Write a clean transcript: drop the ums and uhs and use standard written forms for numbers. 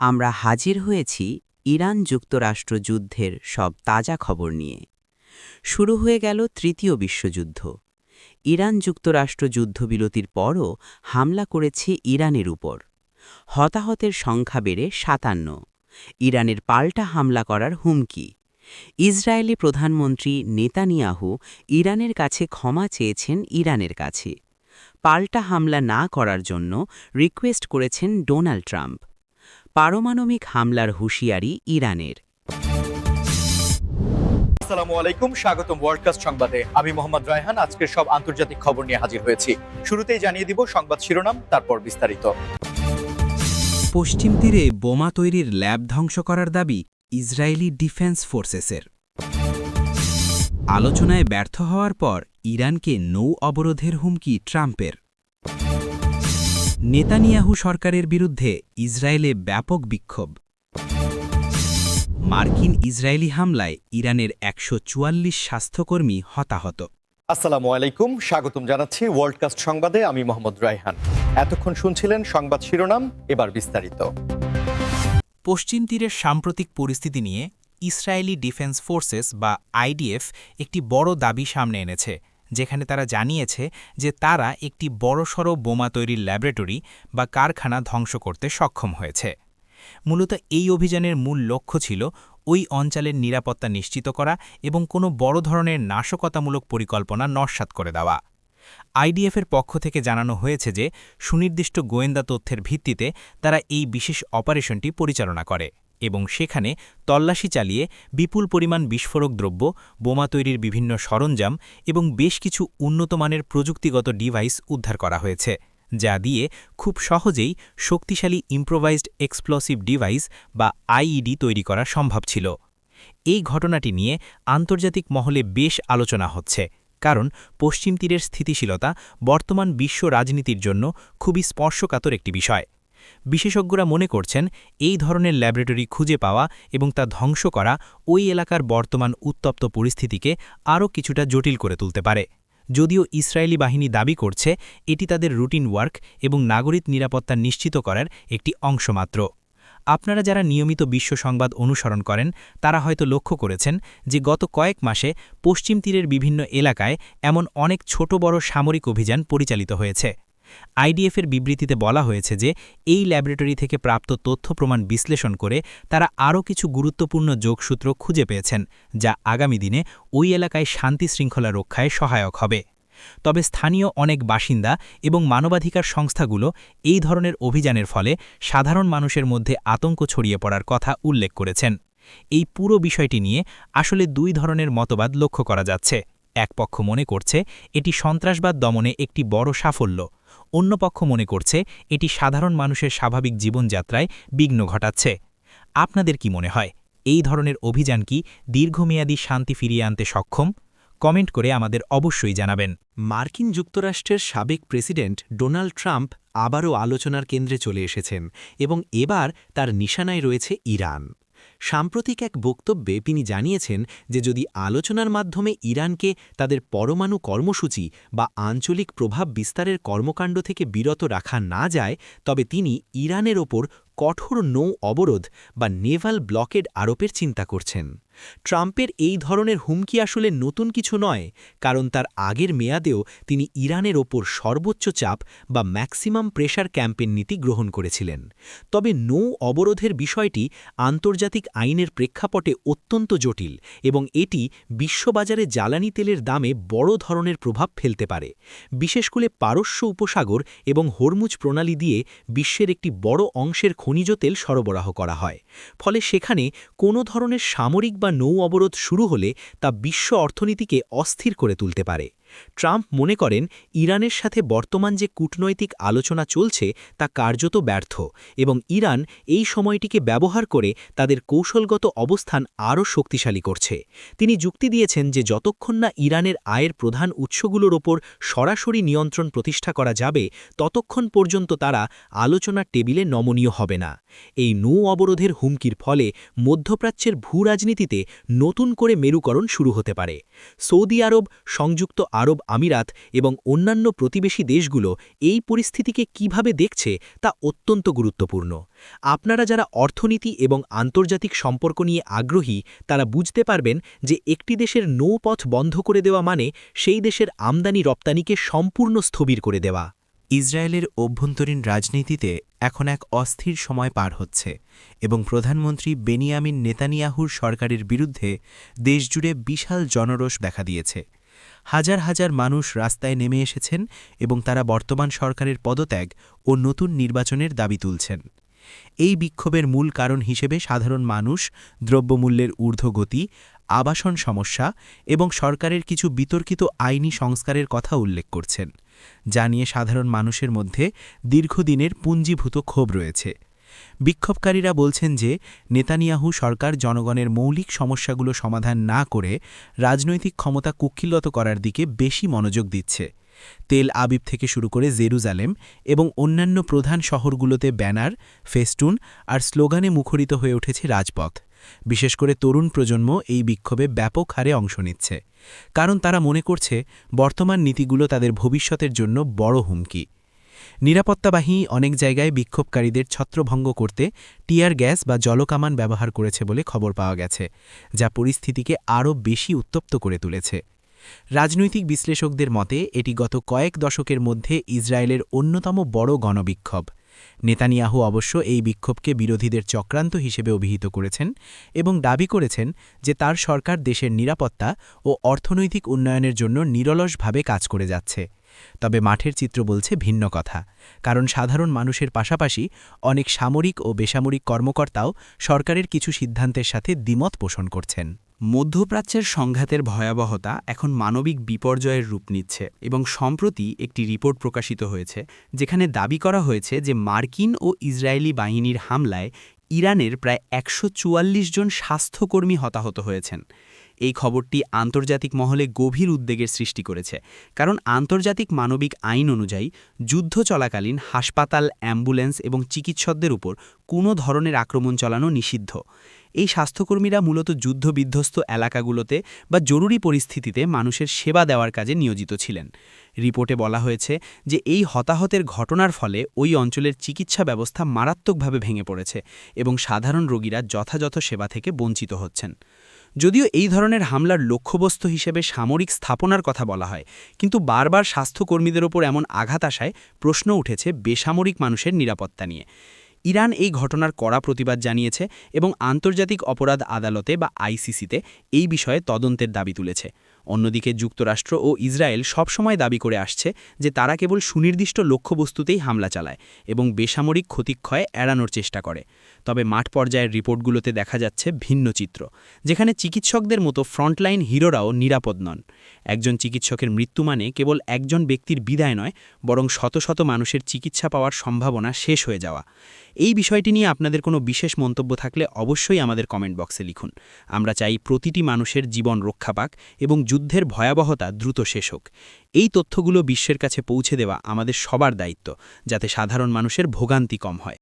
আমরা হাজির হয়েছি ইরান যুক্তরাষ্ট্র যুদ্ধের সব তাজা খবর নিয়ে। শুরু হয়ে গেল তৃতীয় বিশ্বযুদ্ধ। ইরান যুক্তরাষ্ট্র যুদ্ধবিরতির পরও হামলা করেছে ইরানের উপর। হতাহতের সংখ্যা বেড়ে ৫৭। ইরানের পাল্টা হামলা করার হুমকি। ইসরায়েলি প্রধানমন্ত্রী নেতানিয়াহু ইরানের কাছে ক্ষমা চেয়েছেন ইরানের কাছে। পাল্টা হামলা না করার জন্য রিকোয়েস্ট করেছেন ডোনাল্ড ট্রাম্প। পারমাণবিক হামলার হুঁশিয়ারি ইরানের। আসসালামু আলাইকুম, স্বাগতম ওয়ার্ল্ডকাস্ট সংবাদে। আমি মোহাম্মদ রায়হান আজকের সব আন্তর্জাতিক খবর নিয়ে হাজির হয়েছি। শুরুতেই জানিয়ে দিব সংবাদ শিরোনাম, তারপর বিস্তারিত। পশ্চিম তীরে বোমা তৈরির ল্যাব ধ্বংস করার দাবি ইসরায়েলি ডিফেন্স ফোর্সেসের। আলোচনায় ব্যর্থ হওয়ার পর ইরানকে নৌ অবরোধের হুমকি ট্রাম্পের। নেতানিয়াহু সরকারের বিরুদ্ধে ইসরায়েলে ব্যাপক বিক্ষোভ। মার্কিন ইসরায়েলি হামলায় ইরানের ১৪৪ স্বাস্থ্যকর্মী হতাহত। আসসালামু আলাইকুম, স্বাগতম জানাচ্ছি ওয়ার্ল্ডকাস্ট সংবাদে। আমি মোহাম্মদ রায়হান। এতক্ষণ শুনছিলেন সংবাদ শিরোনাম, এবার বিস্তারিত। পশ্চিম তীরের সাম্প্রতিক পরিস্থিতি নিয়ে ইসরায়েলি ডিফেন্স ফোর্সেস বা আইডিএফ একটি বড় দাবি সামনে এনেছে, যেখানে তারা জানিয়েছে যে তারা একটি বড়সড় বোমা তৈরির ল্যাবরেটরি বা কারখানা ধ্বংস করতে সক্ষম হয়েছে। মূলত এই অভিযানের মূল লক্ষ্য ছিল ওই অঞ্চলের নিরাপত্তা নিশ্চিত করা এবং কোনো বড় ধরনের নাশকতামূলক পরিকল্পনা নস্যাৎ করে দেওয়া। আইডিএফের পক্ষ থেকে জানানো হয়েছে যে সুনির্দিষ্ট গোয়েন্দা তথ্যের ভিত্তিতে তারা এই বিশেষ অপারেশনটি পরিচালনা করে এবং সেখানে তল্লাশি চালিয়ে বিপুল পরিমাণ বিস্ফোরক দ্রব্য, বোমা তৈরির বিভিন্ন সরঞ্জাম এবং বেশ কিছু উন্নতমানের প্রযুক্তিগত ডিভাইস উদ্ধার করা হয়েছে, যা দিয়ে খুব সহজেই শক্তিশালী ইম্প্রোভাইজড এক্সপ্লোসিভ ডিভাইস বা আইইডি তৈরি করা সম্ভব ছিল। এই ঘটনাটি নিয়ে আন্তর্জাতিক মহলে বেশ আলোচনা হচ্ছে, কারণ পশ্চিম তীরের স্থিতিশীলতা বর্তমান বিশ্ব রাজনীতির জন্য খুবই স্পর্শকাতর একটি বিষয়। বিশেষজ্ঞরা মনে করছেন এই ধরনের ল্যাবরেটরি খুঁজে পাওয়া এবং তা ধ্বংস করা ওই এলাকার বর্তমান উত্তপ্ত পরিস্থিতিকে আরও কিছুটা জটিল করে তুলতে পারে। যদিও ইসরায়েলি বাহিনী দাবি করছে এটি তাদের রুটিন ওয়ার্ক এবং নাগরিক নিরাপত্তা নিশ্চিত করার একটি অংশ মাত্র। আপনারা যারা নিয়মিত বিশ্ব সংবাদ অনুসরণ করেন তারা হয়তো লক্ষ্য করেছেন যে গত কয়েক মাসে পশ্চিম তীরের বিভিন্ন এলাকায় এমন অনেক ছোট বড় সামরিক অভিযান পরিচালিত হয়েছে। আইডিএফের বিবৃতিতে বলা হয়েছে যে এই ল্যাবরেটরি থেকে প্রাপ্ত তথ্য প্রমাণ বিশ্লেষণ করে তারা আরও কিছু গুরুত্বপূর্ণ যোগসূত্র খুঁজে পেয়েছেন, যা আগামী দিনে ওই এলাকায় শান্তি শৃঙ্খলা রক্ষায় সহায়ক হবে। তবে স্থানীয় অনেক বাসিন্দা এবং মানবাধিকার সংস্থাগুলো এই ধরনের অভিযানের ফলে সাধারণ মানুষের মধ্যে আতঙ্ক ছড়িয়ে পড়ার কথা উল্লেখ করেছেন। এই পুরো বিষয়টি নিয়ে আসলে দুই ধরনের মতবাদ লক্ষ্য করা যাচ্ছে। এক পক্ষ মনে করছে এটি সন্ত্রাসবাদ দমনে একটি বড় সাফল্য, অন্য পক্ষ মনে করছে এটি সাধারণ মানুষের স্বাভাবিক জীবনযাত্রায় বিঘ্ন ঘটাচ্ছে। আপনাদের কি মনে হয়, এই ধরনের অভিযান কি দীর্ঘমেয়াদী শান্তি ফিরিয়ে আনতে সক্ষম? কমেন্ট করে আমাদের অবশ্যই জানাবেন। মার্কিন যুক্তরাষ্ট্রের সাবেক প্রেসিডেন্ট ডোনাল্ড ট্রাম্প আবারও আলোচনার কেন্দ্রে চলে এসেছেন এবং এবার তার নিশানায় রয়েছে ইরান। সাম্প্রতিক এক বক্তব্যে তিনি জানিয়েছেন যে যদি আলোচনার মাধ্যমে ইরানকে তাদের পরমাণু কর্মসূচি বা আঞ্চলিক প্রভাব বিস্তারের কর্মকাণ্ড থেকে বিরত রাখা না যায়, তবে তিনি ইরানের ওপর কঠোর নৌ অবরোধ বা নেভাল ব্লকেড আরোপের চিন্তা করছেন। ট্রাম্পের এই ধরনের হুমকি আসলে নতুন কিছু নয়, কারণ তার আগের মেয়াদেও তিনি ইরানের ওপর সর্বোচ্চ চাপ বা ম্যাক্সিমাম প্রেশার ক্যাম্পেইন নীতি গ্রহণ করেছিলেন। তবে নৌ অবরোধের বিষয়টি আন্তর্জাতিক আইনের প্রেক্ষাপটে অত্যন্ত জটিল এবং এটি বিশ্ববাজারে জ্বালানি তেলের দামে বড় ধরনের প্রভাব ফেলতে পারে, বিশেষ করে পারস্য উপসাগর এবং হরমুজ প্রণালী দিয়ে বিশ্বের একটি বড় অংশের খনিজ তেল সরবরাহ করা হয়। ফলে সেখানে কোনো ধরনের সামরিক বা নৌ অবরোধ শুরু হলে তা বিশ্ব অর্থনীতিকে অস্থির করে তুলতে পারে। ট্রাম্প মনে করেন ইরানের সাথে বর্তমান যে কূটনৈতিক আলোচনা চলছে তা কার্যত ব্যর্থ এবং ইরান এই সময়টিকে ব্যবহার করে তাদের কৌশলগত অবস্থান আরও শক্তিশালী করছে। তিনি যুক্তি দিয়েছেন যে যতক্ষণ না ইরানের আয়ের প্রধান উৎসগুলোর ওপর সরাসরি নিয়ন্ত্রণ প্রতিষ্ঠা করা যাবে ততক্ষণ পর্যন্ত তারা আলোচনার টেবিলে নমনীয় হবে না। এই নৌ অবরোধের হুমকির ফলে মধ্যপ্রাচ্যের ভূরাজনীতিতে নতুন করে মেরুকরণ শুরু হতে পারে। সৌদি আরব, সংযুক্ত আরব আমিরাত এবং অন্যান্য প্রতিবেশী দেশগুলো এই পরিস্থিতিকে কিভাবে দেখছে তা অত্যন্ত গুরুত্বপূর্ণ। আপনারা যারা অর্থনীতি এবং আন্তর্জাতিক সম্পর্ক নিয়ে আগ্রহী তারা বুঝতে পারবেন যে একটি দেশের নৌপথ বন্ধ করে দেওয়া মানে সেই দেশের আমদানি রপ্তানিকে সম্পূর্ণ স্থবির করে দেওয়া। ইসরায়েলের অভ্যন্তরীণ রাজনীতিতে এখন এক অস্থির সময় পার হচ্ছে এবং প্রধানমন্ত্রী বেনিয়ামিন নেতানিয়াহুর সরকারের বিরুদ্ধে দেশজুড়ে বিশাল জনরোষ দেখা দিয়েছে। হাজার হাজার মানুষ রাস্তায় নেমে এসেছেন এবং তারা বর্তমান সরকারের পদত্যাগ ও নতুন নির্বাচনের দাবি তুলছেন। এই বিক্ষোভের মূল কারণ হিসেবে সাধারণ মানুষ দ্রব্যমূল্যের ঊর্ধ্বগতি, আবাসন সমস্যা এবং সরকারের কিছু বিতর্কিত আইনি সংস্কারের কথা উল্লেখ করছেন, যা নিয়ে সাধারণ মানুষের মধ্যে দীর্ঘদিনের পুঞ্জীভূত ক্ষোভ রয়েছে। বিক্ষোভকারীরা বলছেন যে নেতানিয়াহু সরকার জনগণের মৌলিক সমস্যাগুলো সমাধান না করে রাজনৈতিক ক্ষমতা কুক্ষিগত করার দিকে বেশি মনোযোগ দিচ্ছে। তেল আবিব থেকে শুরু করে জেরুজালেম এবং অন্যান্য প্রধান শহরগুলোতে ব্যানার, ফেস্টুন আর স্লোগানে মুখরিত হয়ে উঠেছে রাজপথ। বিশেষ করে তরুণ প্রজন্ম এই বিক্ষোভে ব্যাপক হারে অংশ নিচ্ছে, কারণ তারা মনে করছে বর্তমান নীতিগুলো তাদের ভবিষ্যতের জন্য বড় হুমকি। নিরাপত্তা বাহিনী অনেক জায়গায় বিক্ষোভকারীদের ছত্রভঙ্গ করতে টিয়ার গ্যাস বা জলকামান ব্যবহার করেছে বলে খবর পাওয়া গেছে, যা পরিস্থিতিকে আরও বেশি উত্তপ্ত করে তুলেছে। রাজনৈতিক বিশ্লেষকদের মতে এটি গত কয়েক দশকের মধ্যে ইসরায়েলের অন্যতম বড় গণবিক্ষোভ। নেতানিয়াহু অবশ্য এই বিক্ষোভকে বিরোধীদের চক্রান্ত হিসেবে অভিহিত করেছেন এবং দাবি করেছেন যে তার সরকার দেশের নিরাপত্তা ও অর্থনৈতিক উন্নয়নের জন্য নিরলসভাবে কাজ করে যাচ্ছে। তবে মাঠের চিত্র বলছে ভিন্ন কথা, কারণ সাধারণ মানুষের পাশাপাশি অনেক সামরিক ও বেসামরিক কর্মকর্তাও সরকারের কিছু সিদ্ধান্তের সাথে দ্বিমত পোষণ করছেন। মধ্যপ্রাচ্যের সংঘাতের ভয়াবহতা এখন মানবিক বিপর্যয়ের রূপ নিচ্ছে এবং সম্প্রতি একটি রিপোর্ট প্রকাশিত হয়েছে যেখানে দাবি করা হয়েছে যে মার্কিন ও ইসরায়েলি বাহিনীর হামলায় ইরানের প্রায় ১৪৪ জন স্বাস্থ্যকর্মী হতাহত হয়েছেন। এই খবরটি আন্তর্জাতিক মহলে গভীর উদ্বেগের সৃষ্টি করেছে, কারণ আন্তর্জাতিক মানবিক আইন অনুযায়ী যুদ্ধ চলাকালীন হাসপাতাল, অ্যাম্বুলেন্স এবং চিকিৎসকদের উপর কোনো ধরনের আক্রমণ চালানো নিষিদ্ধ। এই স্বাস্থ্যকর্মীরা মূলত যুদ্ধবিধ্বস্ত এলাকাগুলোতে বা জরুরি পরিস্থিতিতে মানুষের সেবা দেওয়ার কাজে নিয়োজিত ছিলেন। রিপোর্টে বলা হয়েছে যে এই হতাহতের ঘটনার ফলে ওই অঞ্চলের চিকিৎসা ব্যবস্থা মারাত্মকভাবে ভেঙে পড়েছে এবং সাধারণ রোগীরা যথাযথ সেবা থেকে বঞ্চিত হচ্ছেন। যদিও এই ধরনের হামলার লক্ষ্যবস্তু হিসেবে সামরিক স্থাপনার কথা বলা হয়, কিন্তু বারবার স্বাস্থ্যকর্মীদের ওপর এমন আঘাত আসায় প্রশ্ন উঠেছে বেসামরিক মানুষের নিরাপত্তা নিয়ে। ইরান এই ঘটনার কড়া প্রতিবাদ জানিয়েছে এবং আন্তর্জাতিক অপরাধ আদালতে বা আইসিসিতে এই বিষয়ে তদন্তের দাবি তুলেছে। অন্যদিকে যুক্তরাষ্ট্র ও ইসরায়েল সবসময় দাবি করে আসছে যে তারা কেবল সুনির্দিষ্ট লক্ষ্যবস্তুতেই হামলা চালায় এবং বেসামরিক ক্ষতিক্ষয় এড়ানোর চেষ্টা করে। তবে মাঠ পর্যায়ের রিপোর্টগুলোতে দেখা যাচ্ছে ভিন্ন চিত্র, যেখানে চিকিৎসকদের মতো ফ্রন্টলাইন হিরোরাও নিরাপদ নন। একজন চিকিৎসকের মৃত্যু মানে কেবল একজন ব্যক্তির বিদায় নয়, বরং শত শত মানুষের চিকিৎসা পাওয়ার সম্ভাবনা শেষ হয়ে যাওয়া। এই বিষয়টি নিয়ে আপনাদের কোনো বিশেষ মন্তব্য থাকলে অবশ্যই আমাদের কমেন্ট বক্সে লিখুন। আমরা চাই প্রতিটি মানুষের জীবন রক্ষা পাক এবং যুদ্ধের ভয়াবহতা দ্রুত শেষ হোক। এই তথ্যগুলো বিশ্বের কাছে পৌঁছে দেওয়া আমাদের সবার দায়িত্ব, যাতে সাধারণ মানুষের ভোগান্তি কম হয়।